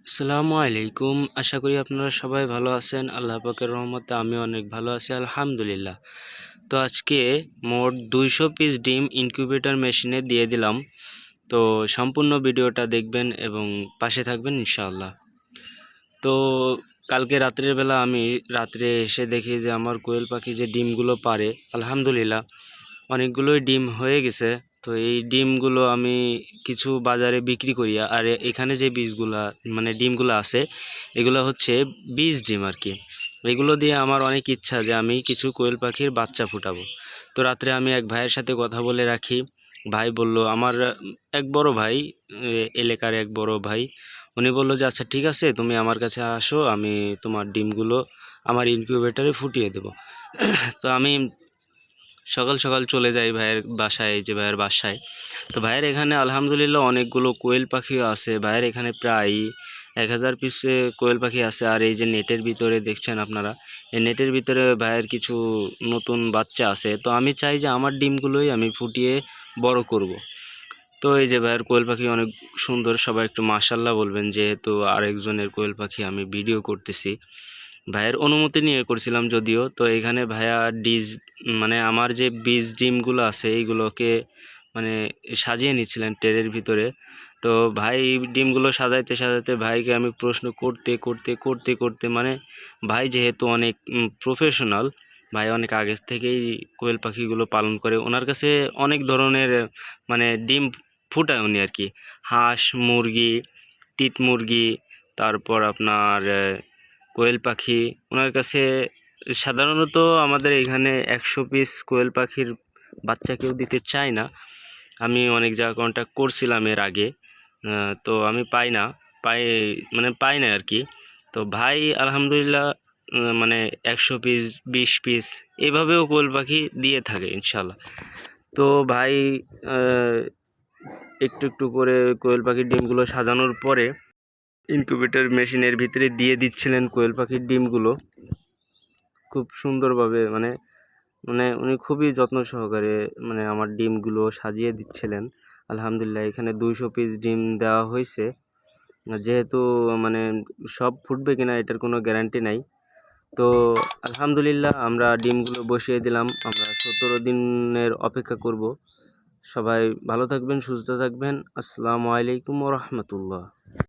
আসসালামু আলাইকুম। আশা করি আপনারা সবাই ভালো আছেন। আল্লাহ পাকের রহমতে আমি অনেক ভালো আছি, আলহামদুলিল্লাহ। তো আজকে মোট 200 পিস ডিম ইনকিউবেটর মেশিনে দিয়ে দিলাম। তো সম্পূর্ণ ভিডিওটা দেখবেন এবং পাশে থাকবেন ইনশাআল্লাহ। তো কালকে রাত্রের বেলা আমি রাত্রে এসে দেখি যে আমার কোয়েল পাখি যে ডিমগুলো পারে, আলহামদুলিল্লাহ অনেকগুলোই ডিম হয়ে গেছে। তো এই ডিমগুলো আমি কিছু বাজারে বিক্রি করি, আর এখানে যে বীজগুলা মানে ডিমগুলো আছে এগুলো হচ্ছে বীজ ডিম আর কি। এগুলো দিয়ে আমার অনেক ইচ্ছা যে আমি কিছু কোয়েল পাখির বাচ্চা ফুটাবো। তো রাত্রে আমি এক ভাইয়ের সাথে কথা বলে রাখি। ভাই বলল, আমার এক বড় ভাই, এলাকার এক বড় ভাই, উনি বলল যে আচ্ছা ঠিক আছে, তুমি আমার কাছে আসো, আমি তোমার ডিমগুলো আমার ইনকিউবেটরে ফুটিয়ে দেবো। তো আমি সকাল সকাল চলে যাই ভাইয়ের বাসায়, এই যে ভাইয়ের বাসায়। তো ভাইয়ের এখানে আলহামদুলিল্লাহ অনেকগুলো কোয়েল পাখিও আছে। ভাইয়ের এখানে প্রায় 1000 পিস কোয়েল পাখি আছে। আর এই যে নেটের ভিতরে দেখছেন আপনারা, এই নেটের ভিতরে ভাইয়ের কিছু নতুন বাচ্চা আছে। তো আমি চাই যে আমার ডিমগুলোই আমি ফুটিয়ে বড় করব। তো এই যে ভাইয়ের কোয়েল পাখি অনেক সুন্দর, সবাই একটু মাশাল্লাহ বলবেন, যেহেতু আরেকজনের কোয়েল পাখি আমি ভিডিও করতেছি। ভাইয়ের অনুমতি নিয়ে করছিলাম যদিও। তো এখানে ভাইয়া মানে আমার যে বীজ ডিমগুলো আছে এইগুলোকে মানে সাজিয়ে নিচ্ছিলেন ট্রের ভিতরে। তো ভাই ডিমগুলো সাজাইতে সাজাইতে ভাইকে আমি প্রশ্ন করতে করতে করতে করতে মানে ভাই যেহেতু অনেক প্রফেশনাল, ভাই অনেক আগে থেকেই কোয়েল পাখিগুলো পালন করে। ওনার কাছে অনেক ধরনের মানে ডিম ফুটায় উনি আর কি। হাঁস, মুরগি, টিট মুরগি, তারপর আপনার কোয়েল পাখি। ওনার কাছে সাধারণত আমাদের এখানে 100 পিস কোয়েল পাখির বাচ্চা কেউ দিতে চায় না। আমি অনেক জায়গায় কন্ট্যাক্ট করছিলাম এর আগে, তো আমি পাই না আর কি। তো ভাই আলহামদুলিল্লাহ মানে 100 পিস, 20 পিস এভাবেও কোয়েল পাখি দিয়ে থাকে ইনশাল্লাহ। তো ভাই আহ, একটু একটু করে কোয়েল পাখির ডিমগুলো সাজানোর পরে ইনকিউবেটর মেশিনের ভিতরে দিয়ে দিচ্ছিলেন কোয়েল পাখির ডিমগুলো খুব সুন্দরভাবে। মানে মানে উনি খুবই যত্ন সহকারে মানে আমার ডিমগুলো সাজিয়ে দিচ্ছিলেন। আলহামদুলিল্লাহ এখানে 200 পিস ডিম দেওয়া হয়েছে। যেহেতু মানে সব ফুটবে কিনা এটার কোনো গ্যারান্টি নাই। তো আলহামদুলিল্লাহ আমরা ডিমগুলো বসিয়ে দিলাম। আমরা 17 দিনের অপেক্ষা করব। সবাই ভালো থাকবেন, সুস্থ থাকবেন। আসসালামু আলাইকুম ওয়া রাহমাতুল্লাহ।